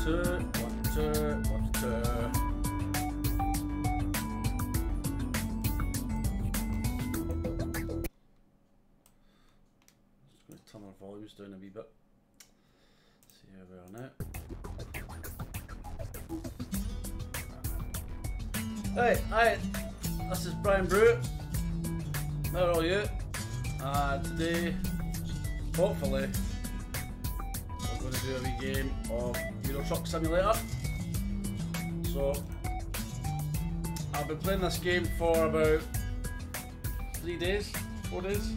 two, 1, 2, 1, 2. Just going to turn our volumes down a wee bit. See how we are now. Hi, this is Brian Brew. How are all you? Today, hopefully, we're going to do a wee game of Euro Truck Simulator. So, I've been playing this game for about 3 days, 4 days.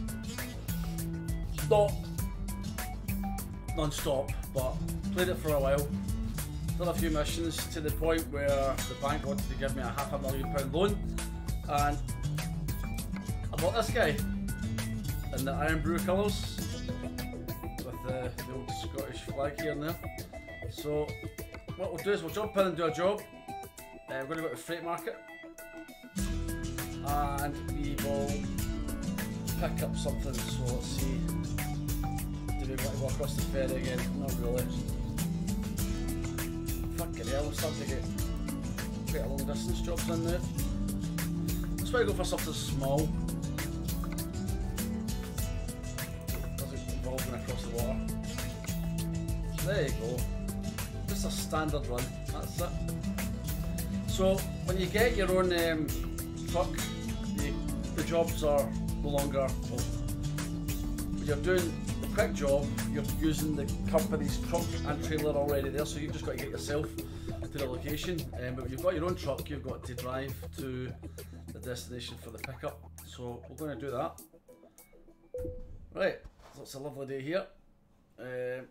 Not non-stop, but played it for a while. Done a few missions to the point where the bank wanted to give me a £500,000 loan, and I bought this guy in the Iron Brew colours with the old Scottish flag here and there. So what we'll do is we'll jump in and do a job. We're going to go to the freight market and we will pick up something. So let's see, do we want to go across the ferry again? Not really. Fucking hell, we're starting to get quite a long distance jobs in there. Let's try to go for something small. Doesn't involve going across the water. There you go. Just a standard run, that's it. So when you get your own truck, the jobs are no longer, well, when you're doing the quick job, you're using the company's truck and trailer already there, so you've just got to get yourself to the location. But when you've got your own truck, you've got to drive to the destination for the pickup. So we're going to do that. Right, so it's a lovely day here.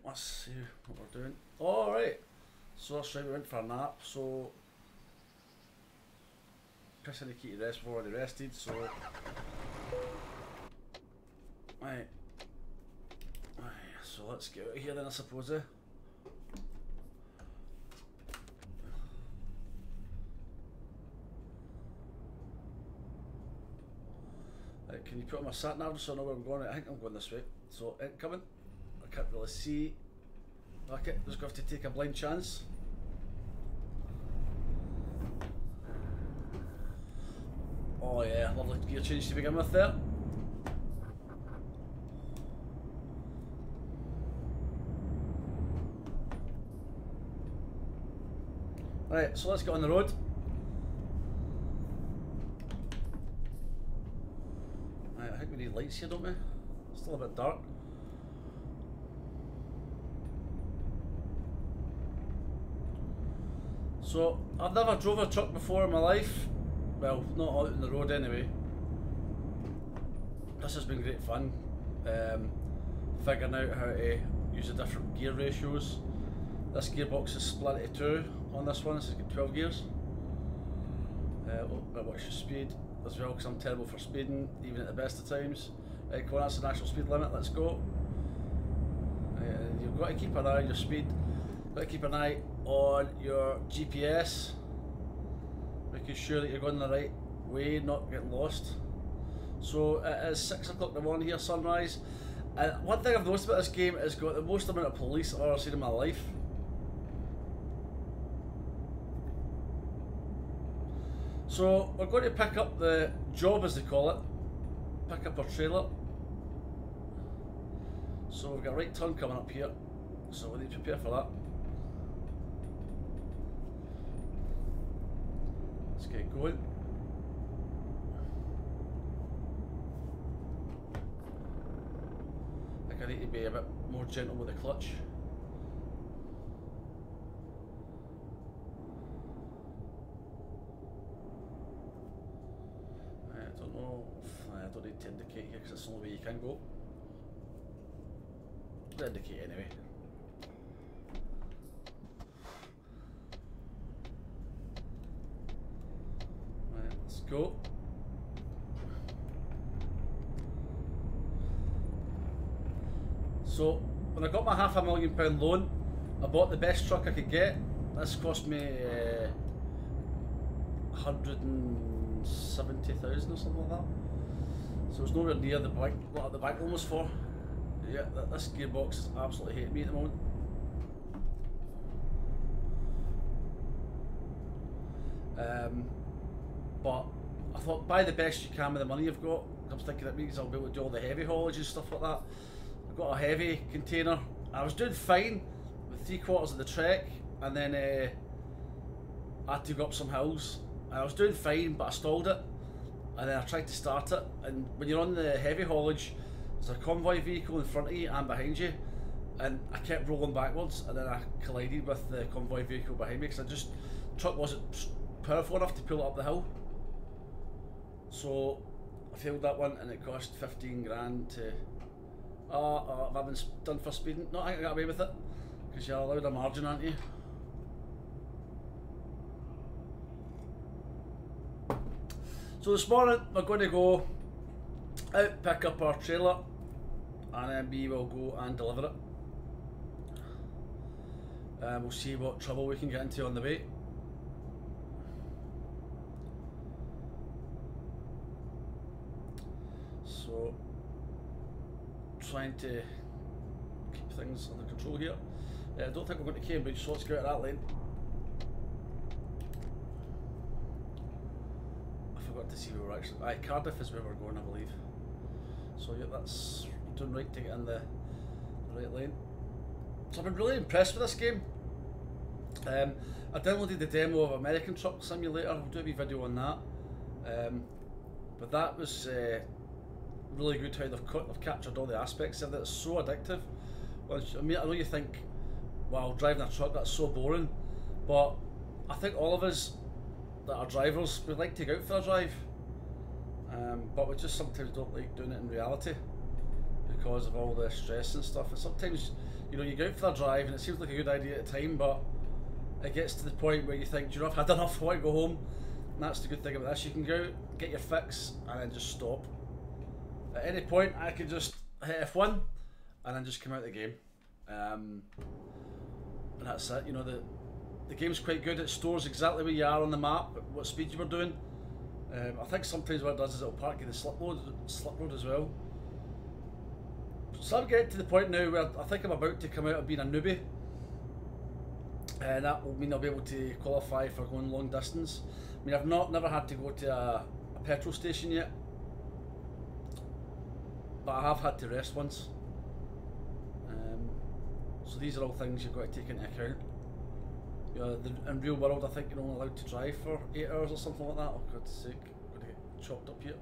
Let's see what we're doing. Alright, so that's right, we went for a nap. So Chris and the key to rest, we've already rested, so right. So let's get out of here then, I suppose. Right, can you put on my sat nav so I know where I'm going? I think I'm going this way. So incoming. I can't really see. Okay, just going to have to take a blind chance. Oh yeah, lovely gear change to begin with there. Right, so let's get on the road. Right, I think we need lights here, don't we? Still a bit dark. So, I've never drove a truck before in my life. Well, not out on the road anyway. This has been great fun. Figuring out how to use the different gear ratios. This gearbox is split into two on this one. This has got 12 gears. Watch your speed as well, because I'm terrible for speeding, even at the best of times. Right, come on, that's the natural speed limit, let's go. You've got to keep an eye on your speed. You've got to keep an eye on your GPS, making sure that you're going the right way, not getting lost. So it is 6 o'clock in the morning here, sunrise. And one thing I've noticed about this game is it's got the most amount of police I've ever seen in my life. So we're going to pick up the job, as they call it, pick up our trailer. So we've got a right turn coming up here, so we need to prepare for that. Let's get going. I think I need to be a bit more gentle with the clutch. I don't need to indicate here because it's the only way you can go. I'll indicate anyway. Right, let's go. So when I got my £500,000 loan, I bought the best truck I could get. This cost me 170,000 or something like that. So it's nowhere near the bank, what the bank loan was for. Yeah, this gearbox is absolutely hating me at the moment. But I thought buy the best you can with the money you've got. I was thinking it means I'll be able to do all the heavy haulage and stuff like that. I've got a heavy container. I was doing fine with 3/4 of the trek, and then I had to go up some hills. And I was doing fine, but I stalled it, and then I tried to start it. And when you're on the heavy haulage, there's a convoy vehicle in front of you and behind you, and I kept rolling backwards, and then I collided with the convoy vehicle behind me because the truck wasn't powerful enough to pull it up the hill. So I failed that one, and it cost 15 grand to. Have I been done for speeding? No, I think I got away with it because you're allowed a margin, aren't you? So this morning we're going to go out, pick up our trailer, and then we will go and deliver it. We'll see what trouble we can get into on the way. So, trying to keep things under control here. I don't think we're going to Cambridge, so let's go out that lane. I forgot to see where we're actually. Cardiff is where we're going, I believe. So yeah, that's doing right to get in the right lane. So I've been really impressed with this game. I downloaded the demo of American Truck Simulator. I'll do a wee video on that. But that was really good how they've captured all the aspects of it. It's so addictive. I mean, I know you think, wow, driving a truck, that's so boring. But I think all of us that are drivers, we like to go out for a drive. But we just sometimes don't like doing it in reality because of all the stress and stuff. And sometimes, you know, you go out for a drive and it seems like a good idea at the time, but it gets to the point where you think, do you know, I've had enough, I want to go home. And that's the good thing about this. You can go out, get your fix, and then just stop. At any point, I could just hit F1 and then just come out of the game. And that's it. You know, the game's quite good. It stores exactly where you are on the map, what speed you were doing. I think sometimes what it does is it'll park you the slip road as well. So I'm getting to the point now where I think I'm about to come out of being a newbie. And that will mean I'll be able to qualify for going long distance. I mean, I've never had to go to a petrol station yet, but I have had to rest once. So these are all things you've got to take into account. You know, in real world, I think you're only allowed to drive for 8 hours or something like that. Oh God's sake, I'm going to get chopped up here.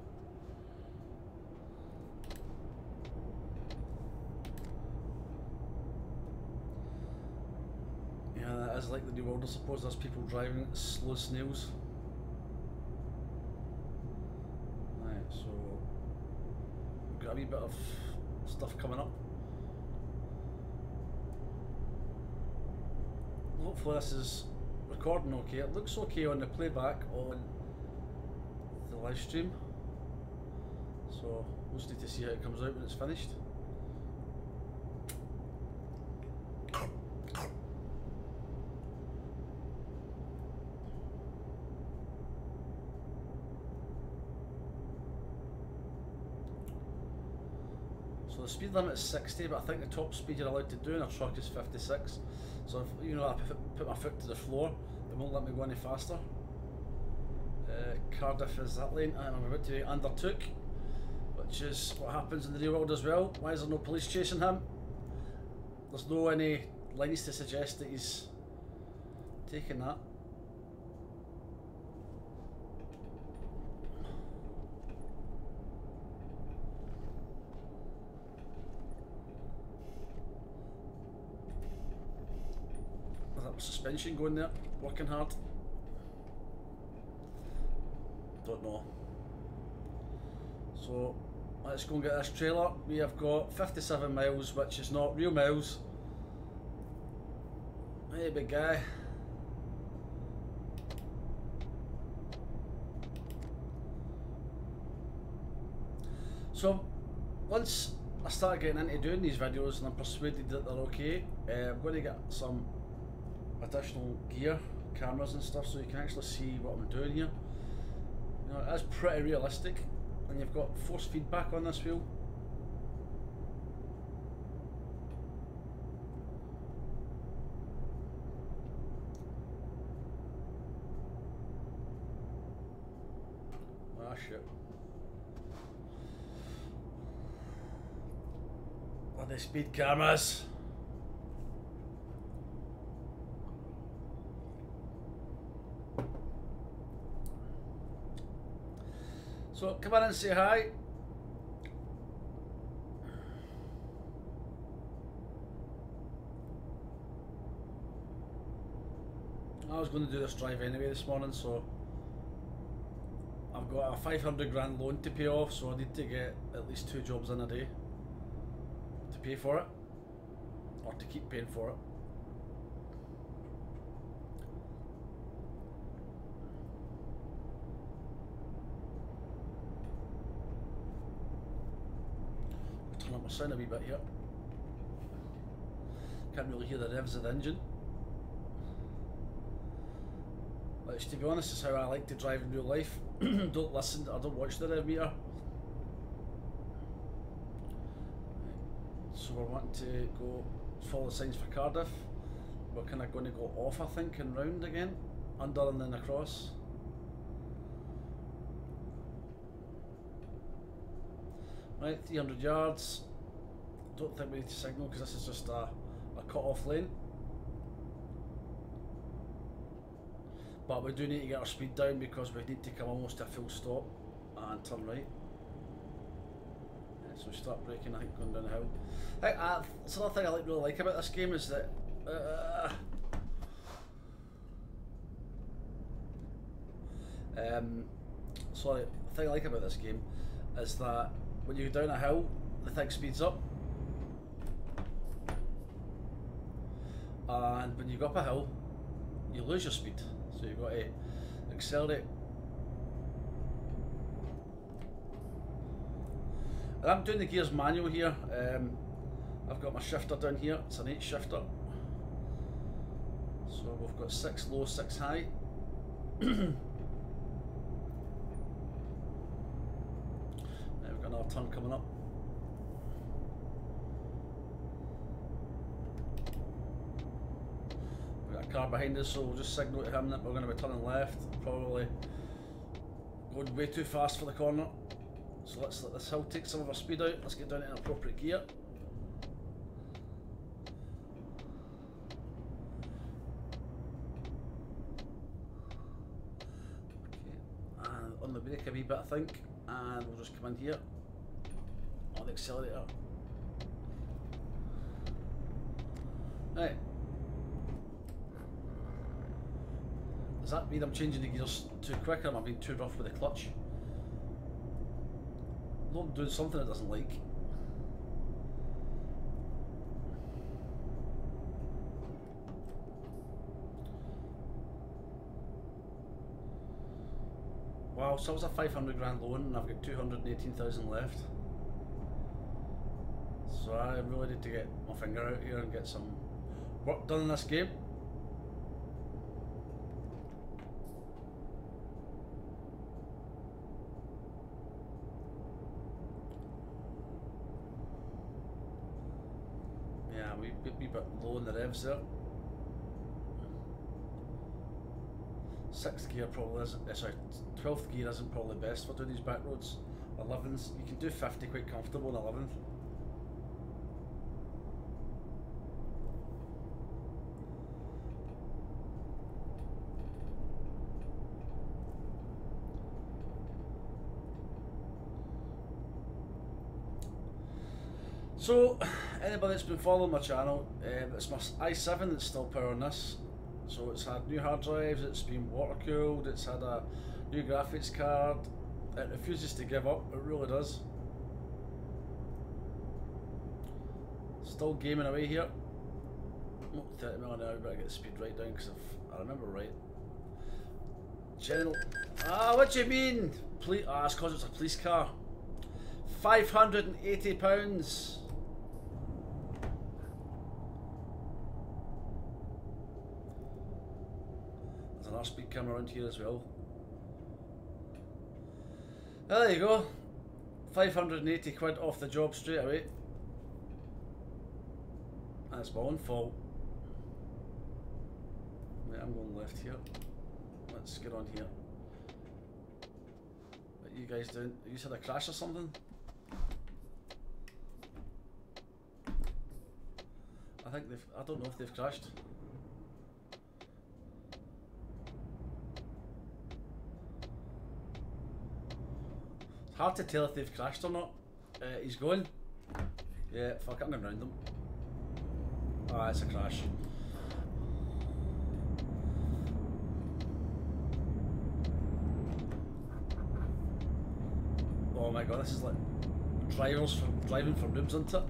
Yeah, that is like the new world. I suppose there's people driving at slow snails. Right, so we've got a wee bit of stuff coming up. Hopefully this is recording okay. It looks okay on the playback on the live stream. So we'll just need to see how it comes out when it's finished. So the speed limit is 60, but I think the top speed you're allowed to do in a truck is 56. So if, you know, I put my foot to the floor, it won't let me go any faster. Cardiff is that lane, and I'm about to undertook, which is what happens in the real world as well. Why is there no police chasing him? There's no any lines to suggest that he's taking that. Suspension going there, working hard. Don't know. So let's go and get this trailer. We have got 57 miles, which is not real miles. Hey, big guy. So once I start getting into doing these videos and I'm persuaded that they're okay, I'm going to get some additional gear, cameras and stuff, so you can actually see what I'm doing here. You know, that's pretty realistic, and you've got force feedback on this wheel. Ah, shit. Bloody speed cameras. So come on and say hi. I was going to do this drive anyway this morning, so I've got a 500 grand loan to pay off, so I need to get at least 2 jobs in a day to pay for it, or to keep paying for it. I'll turn up my sound a wee bit here. Can't really hear the revs of the engine. Which, to be honest, is how I like to drive in real life. Don't listen, I don't watch the rev meter. So we're wanting to go follow the signs for Cardiff. We're kind of going to go off, I think, and round again, under and then across. Right, 300 yards. Don't think we need to signal because this is just a cut-off lane. But we do need to get our speed down because we need to come almost to a full stop and turn right. So we start braking, I think, going down the hill. It's another thing I really like about this game is that sorry, the thing I like about this game is that when you go down a hill, the thing speeds up, and when you go up a hill, you lose your speed. So you've got to accelerate. And I'm doing the gears manual here. I've got my shifter down here, it's an 8 shifter. So we've got 6 low, 6 high. Now we've got another turn coming up. We've got a car behind us, so we'll just signal to him that we're going to be turning left. Probably going way too fast for the corner. So let's let this hill take some of our speed out. Let's get down to an appropriate gear. Okay, and on the brake a wee bit, I think, and we'll just come in here on the accelerator. Right. Does that mean I'm changing the gears too quick, or am I being too rough with the clutch? I'm doing something it doesn't like. Wow, so that was a 500 grand loan and I've got 218,000 left. So I really need to get my finger out here and get some work done in this game. Wee bit low in the revs there. 6th gear probably isn't, sorry, 12th gear isn't probably best for doing these back roads. 11s, you can do 50 quite comfortable in 11th. So, anybody that's been following my channel, it's my i7 that's still powering this. So it's had new hard drives, it's been water cooled, it's had a new graphics card. It refuses to give up, it really does. Still gaming away here. Oh, 30 mile an hour, but I get the speed right down because if I remember right. General. What do you mean? It's because it's a police car. £580. Another speed camera around here as well. There you go. 580 quid off the job straight away. And it's my own fault. Right, I'm going left here. Let's get on here. But you guys doing? You had a crash or something? I think they've. I don't know if they've crashed. It's hard to tell if they've crashed or not. He's going. Yeah, fuck it, I'm going round them. Ah, it's a crash. Oh my god, this is like driving for noobs, isn't it?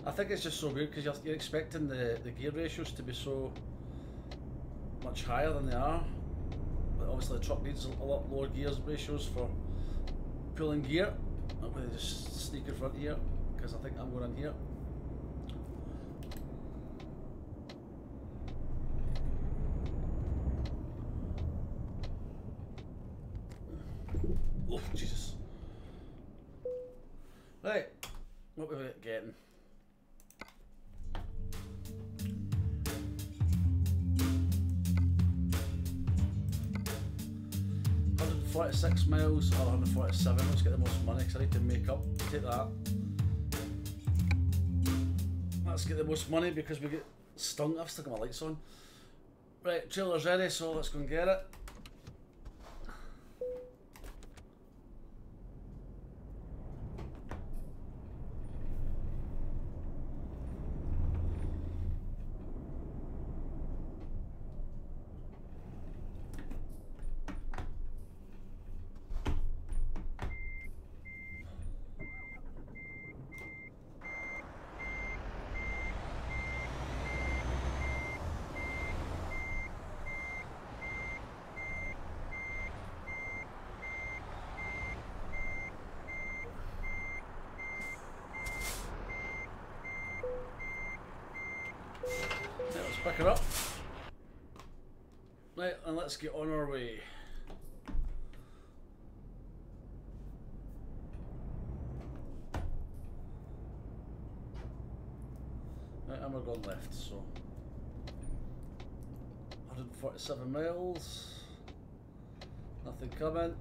I think it's just so weird because you're expecting the gear ratios to be so much higher than they are. But obviously the truck needs a lot lower gears ratios for pulling gear. I'm going to just sneak in front here because I think I'm going in here. Oh Jesus! Right, what are we getting? $146 miles or 147. Let's get the most money because I need to make up. Take that. Let's get the most money because we get stung. I've still got my lights on. Right, trailer's ready, so let's go and get it. Pick her up. Right, and let's get on our way. Right, and we're going left, so 147 miles. Nothing coming.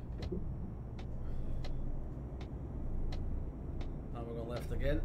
And we're going left again.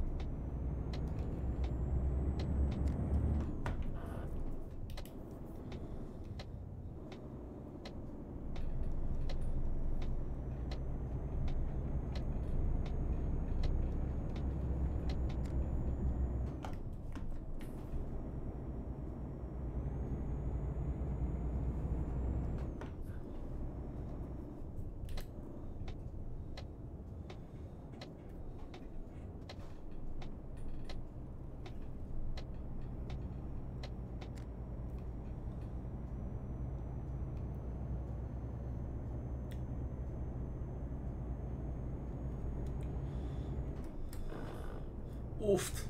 Oofed.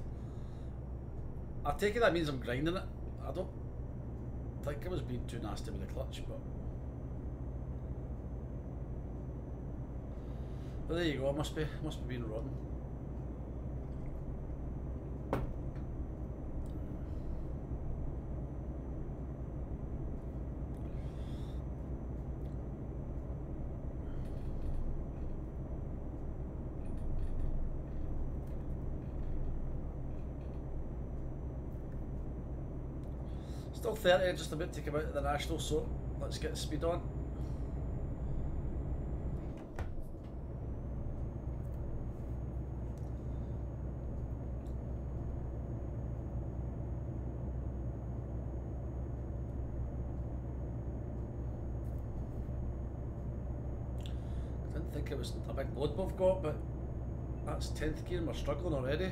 I take it that means I'm grinding it. I don't think I was being too nasty with the clutch, but there you go. It must be being rotten. Still 30, just about to come out of the national, so let's get the speed on. I didn't think it was a big load we've got, but that's 10th gear and we're struggling already.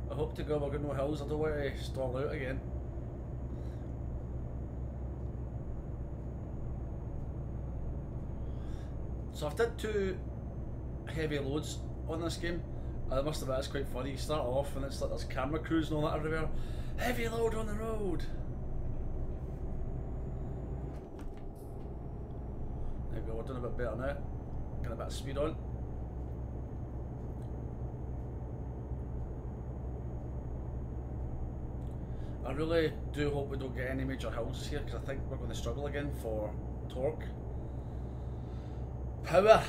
I hope to God we've got no hills. I don't want to stall out again. So I've did 2 heavy loads on this game. I must admit it's quite funny. You start off and it's like there's camera crews and all that everywhere. Heavy load on the road. go, we're doing a bit better now. Getting a bit of speed on. I really do hope we don't get any major hills here, because I think we're going to struggle again for torque. Power.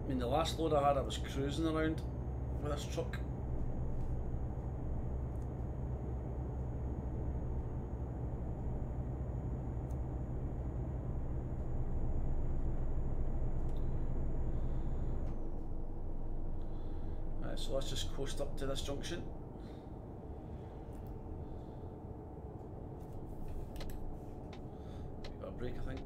I mean, the last load I had, I was cruising around with this truck. Right, so let's just coast up to this junction. Got a break, I think.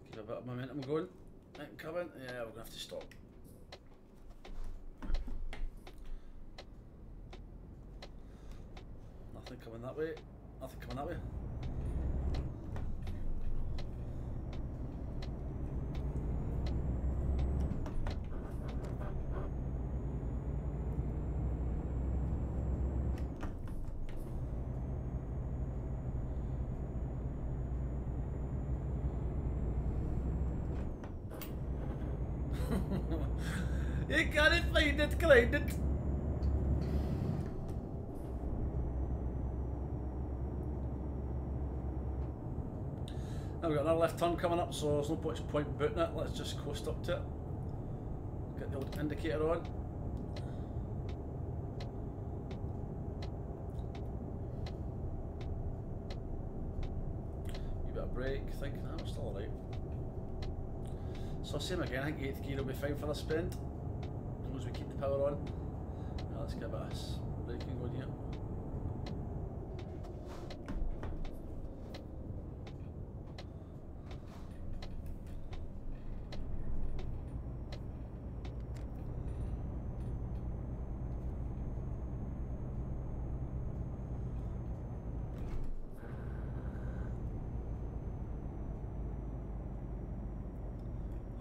Keep a bit of momentum going. Right, come in. Yeah, we're gonna have to stop. Nothing coming that way. Nothing coming that way. You can't find it, grind it. Now we've got another left turn coming up, so there's no point booting it. Let's just coast up to it. Get the old indicator on. A bit of brake, I think. No, we're still alright. So same again, I think 8th gear will be fine for this bend, as long as we keep the power on. Now let's get a bit of braking going here.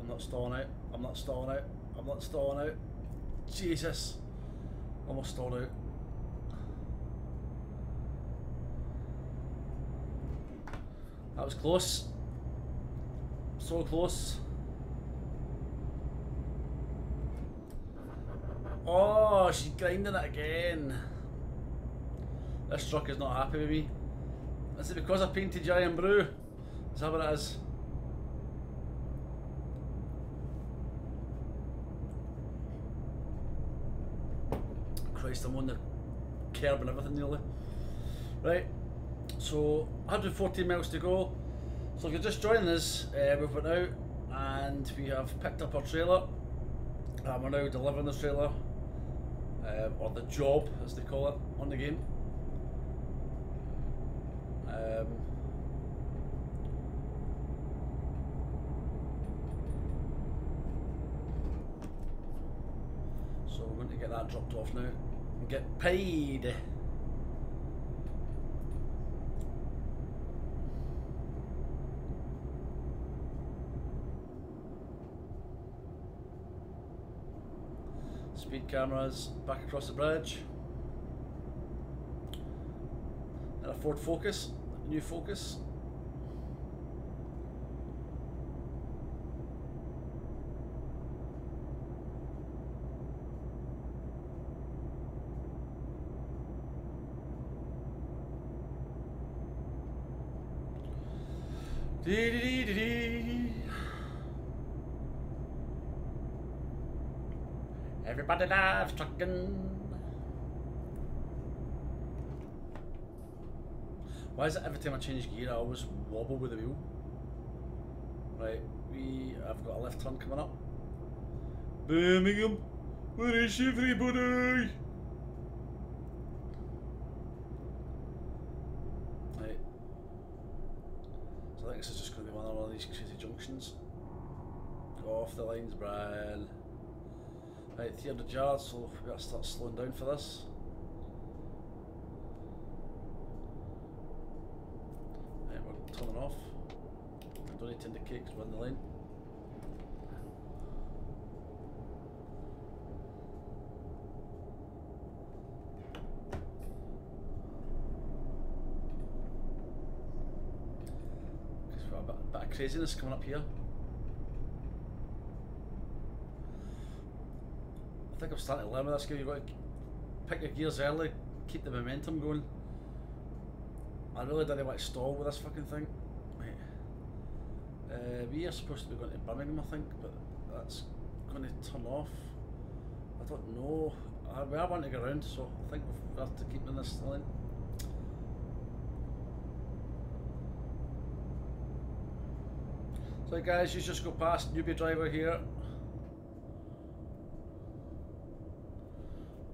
I'm not stalling out, I'm not stalling out, I'm not stalling out. Jesus, almost stalled out. That was close, so close. Oh, she's grinding it again. This truck is not happy with me. Is it because I painted Giant Brew? Is that what it is? Christ, I'm on the curb and everything nearly. Right, so 114 miles to go. So if you're just joining us, we've went out and we have picked up our trailer. We're now delivering the trailer, or the job as they call it on the game. So we're going to get that dropped off now and get paid. Speed cameras back across the bridge. And a Ford Focus, a new Focus. Dee dee dee dee dee. Everybody loves trucking. Why is it every time I change gear I always wobble with the wheel? Right, I've got a left turn coming up. Birmingham, where is everybody? Right. So I think this is just going to be one of these crazy junctions. Go off the lines, Brian. Right, 300 yards, so we gotta start slowing down for this. Right, we're turning off. We don't need to indicate because we're in the lane. bit of craziness coming up here. I think I'm starting to learn with this game. You've got to pick your gears early, keep the momentum going. I really didn't want to stall with this fucking thing. Right. We are supposed to be going to Birmingham, I think, but that's going to turn off. I don't know. We are wanting to go around, so I think we have to keep in this lane. So guys, you just go past newbie driver here.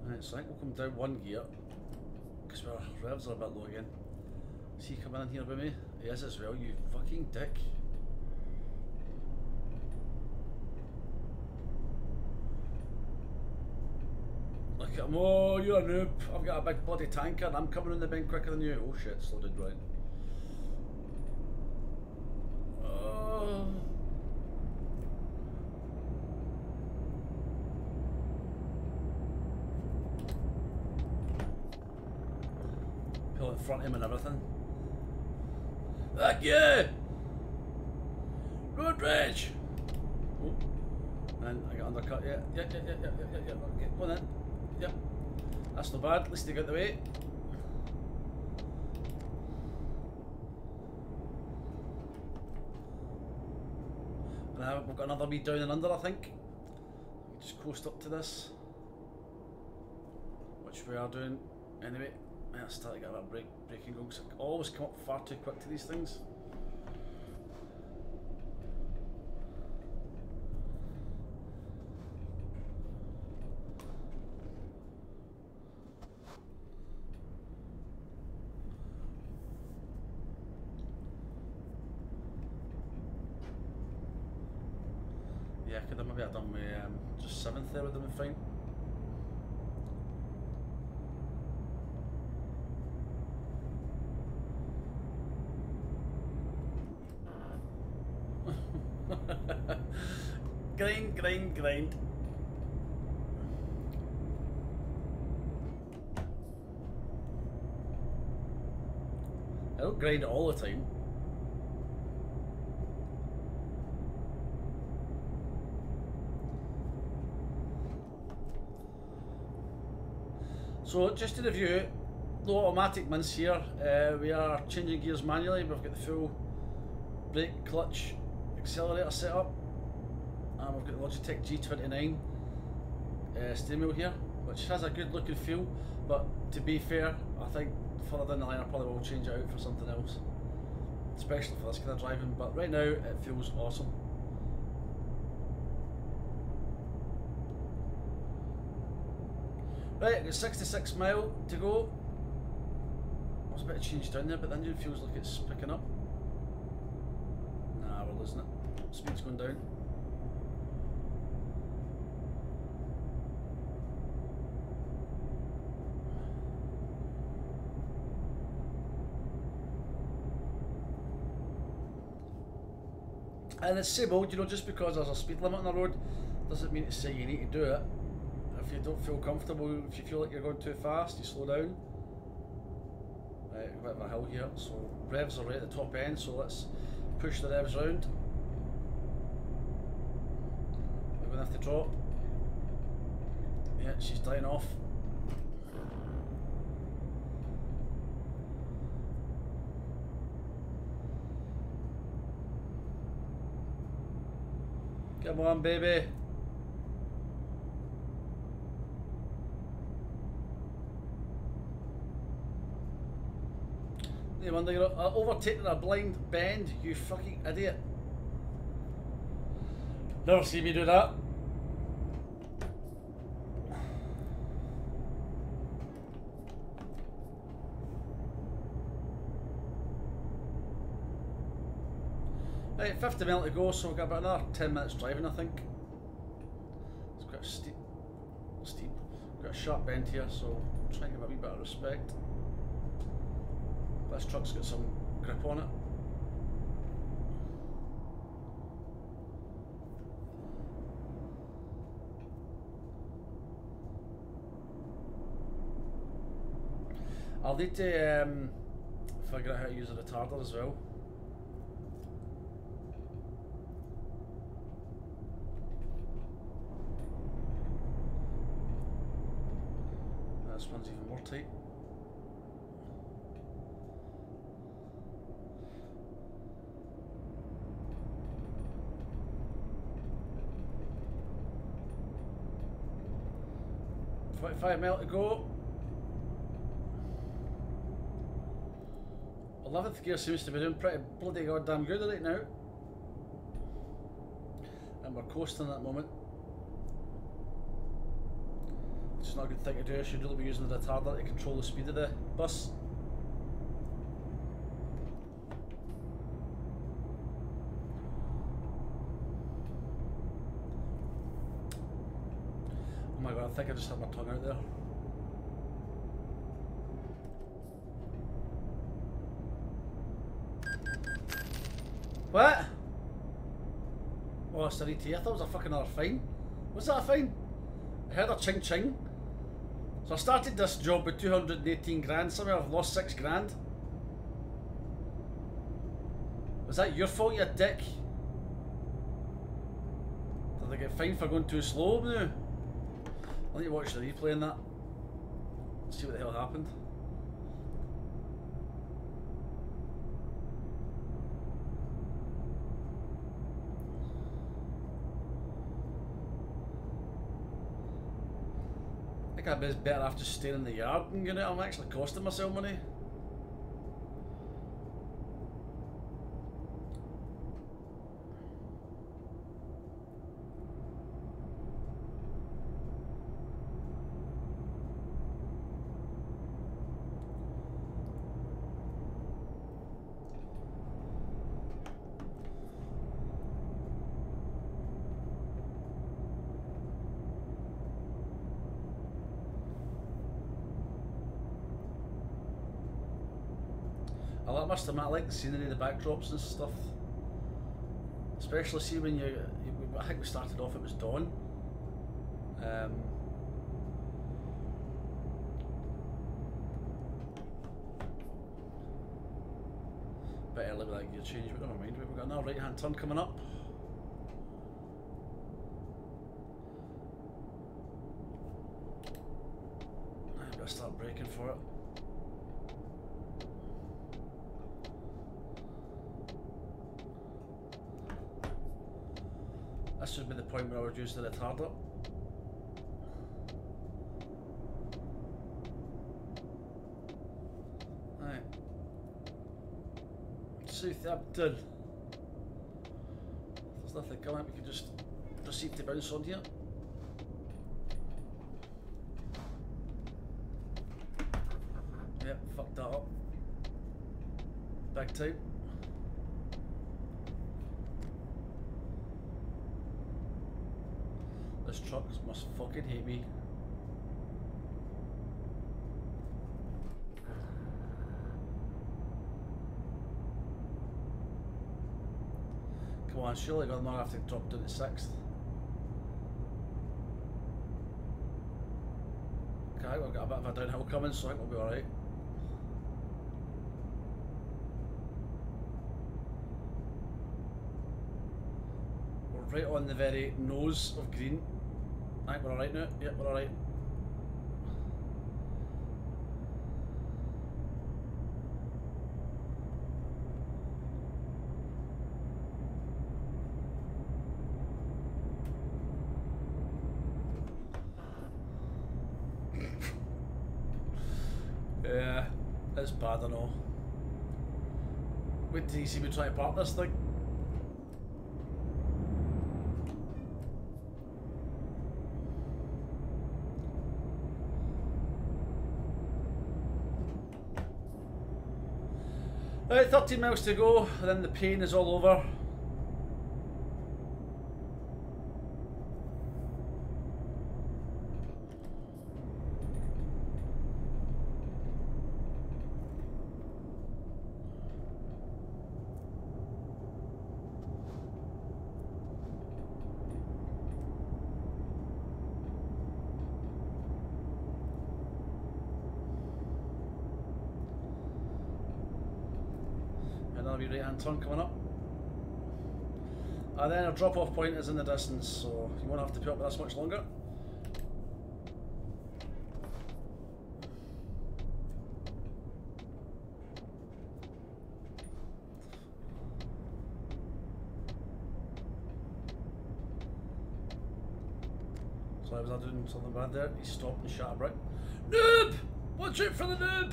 Right, so I think we'll come down one gear because our revs are a bit low again. Is he coming in here with me? He is as well, you fucking dick. Look at him, oh, you're a noob. I've got a big bloody tanker and I'm coming in the bin quicker than you. Oh shit, slowed it right. Oh. Pull in front of him and everything. Fuck you! Road rage! Oh. And I got undercut, yeah. Okay, go on then. Yep. That's not bad, at least they got the way. And now we've got another wee down and under, I think. We just coast up to this. Which we are doing anyway. I start to get a bit of braking going, because I always come up far too quick to these things. Yeah, I could have maybe done with just 7th there would have been fine. Grind, grind, grind. I don't grind it all the time. So just to review, no automatic mints here. We are changing gears manually. We've got the full brake, clutch, accelerator set up. And we've got the Logitech G29 steering wheel here, which has a good look and feel, but to be fair, I think further down the line I probably will change it out for something else, especially for this kind of driving, but right now it feels awesome. Right, got 66 mile to go. There's a bit of change down there, but the engine feels like it's picking up. Nah, we're losing it. Speed's going down. And it's same old, you know, just because there's a speed limit on the road doesn't mean to say you need to do it. If you don't feel comfortable, if you feel like you're going too fast, you slow down. Right, a bit of a hill here, so revs are right at the top end, so let's push the revs round. We're going to have to drop. Yeah, she's dying off. Come on, baby. No wonder you're overtaking a blind bend, you fucking idiot. Never seen me do that. Right, 50 minutes to go, so we've got about another 10 minutes driving, I think. It's quite steep. We've got a sharp bend here, so try and give a wee bit of respect. This truck's got some grip on it. I'll need to figure out how to use a retarder as well. 25 mile to go. 11th gear seems to be doing pretty bloody goddamn good right now. And we're coasting at the moment. Which is not a good thing to do. I should really be using the retarder to control the speed of the bus. Oh my god, I think I just had my tongue out there. What? Oh, it's an ET. I thought it was a fucking other fine. Was that a fine? I heard a ching ching. So I started this job with 218 grand. Somehow I've lost 6 grand. Was that your fault, you dick? Did I get fined for going too slow now? I'll need to watch the replay on that. See what the hell happened. I think I'd be better off just staying in the yard and getting it. I'm actually costing myself money. I must admit, I like the scenery, the backdrops and stuff. Especially see when I think we started off, it was dawn. Bit early with that gear change, but never mind. We've got another right hand turn coming up. I'm going to start braking for it. This would be the point where I would use the retarder. Right. Southampton. If there's nothing coming, we can just proceed to bounce on here. Yep, fucked that up. Big time. This truck must fucking hate me. Come on, surely I'm not have to drop down to 6th. Okay, we've got a bit of a downhill coming, so I think we'll be alright. We're right on the very nose of green. I think we're alright now. Yep, we're alright. Yeah, it's bad, I know. Wait till you see me try to park this thing. Right, 13 miles to go, and then the pain is all over. Another wee right hand turn coming up. And then a drop off point is in the distance, so you won't have to put up with this much longer. Sorry, was I doing something bad there? He stopped and shut about. Noob! Watch out for the noob!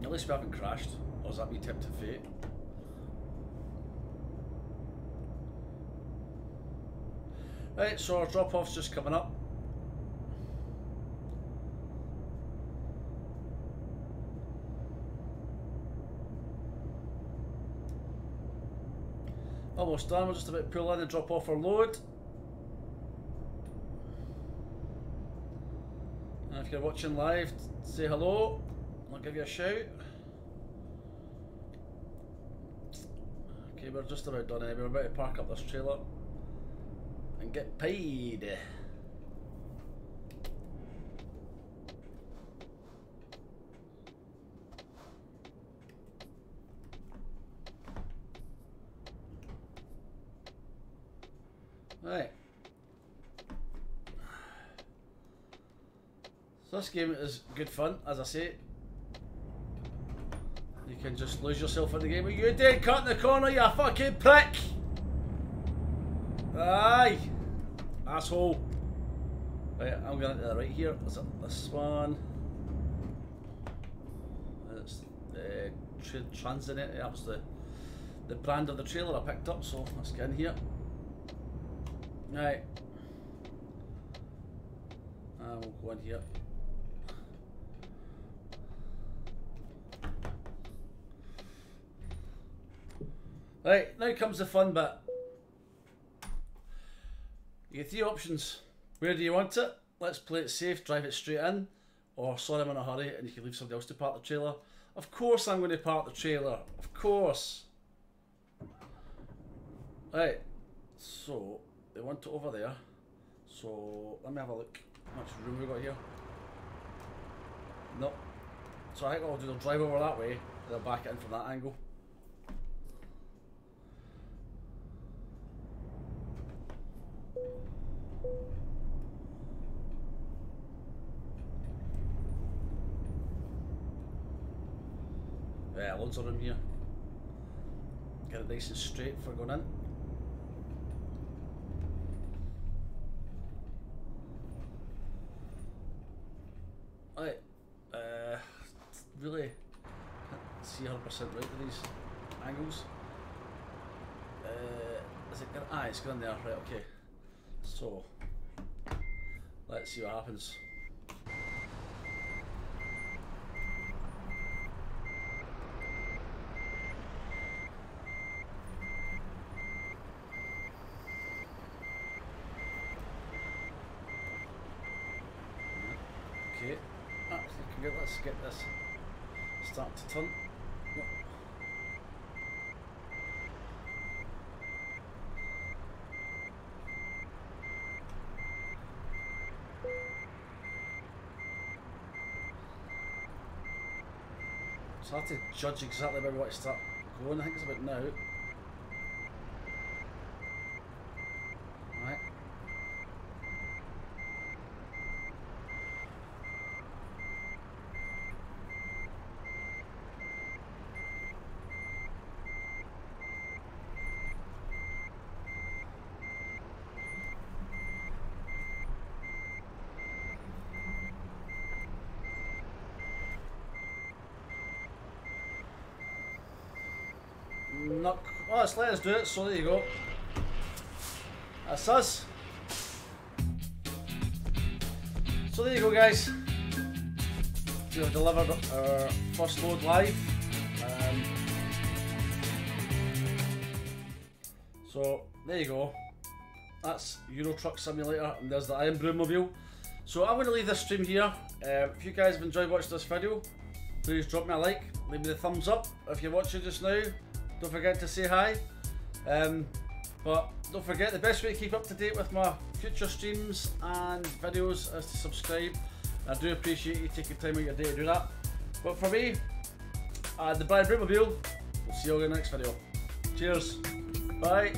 At least we haven't crashed. Or is that me tipped to fate? Right, so our drop-off's just coming up. Almost done, we're just about to pull in and drop off our load. And if you're watching live, say hello. I'll give you a shout. Okay, we're just about done anyway. We're about to park up this trailer and get paid. Right. So this game is good fun, as I say. You can just lose yourself in the game. You did cut in the corner, you fucking prick! Aye! Asshole! Right, I'm going to the right here. Is it this one? It's the Transinet. That was the brand of the trailer I picked up, so let's get in here. Right. And we'll go in here. Right, now comes the fun bit. You get three options. Where do you want it? Let's play it safe, drive it straight in. Or sorry, I'm in a hurry, and you can leave somebody else to park the trailer. Of course I'm going to park the trailer. Of course. Right, so they want it over there. So let me have a look. How much room we got here? Nope. So I think what I'll do, they'll drive over that way, and they'll back it in from that angle. Yeah, loads of room here. Get it nice and straight for going in. Right, really can't see 100% right with these angles. Is it gonna, it's going there, right, okay. So, let's see what happens. Okay, let's get this start to turn. It's hard to judge exactly where we want to start going. I think it's about now. Right. Not, well, let's let us do it, so there you go. That's us. So there you go, guys. We have delivered our first load live. So there you go. That's Euro Truck Simulator, and there's the Iron Brewmobile. So I'm going to leave this stream here. If you guys have enjoyed watching this video, please drop me a like, leave me the thumbs up. If you're watching just now, don't forget to say hi. But don't forget, the best way to keep up to date with my future streams and videos is to subscribe. I do appreciate you taking time out of your day to do that. But for me, the Brian Brewmobile, we'll see you all in the next video. Cheers. Bye.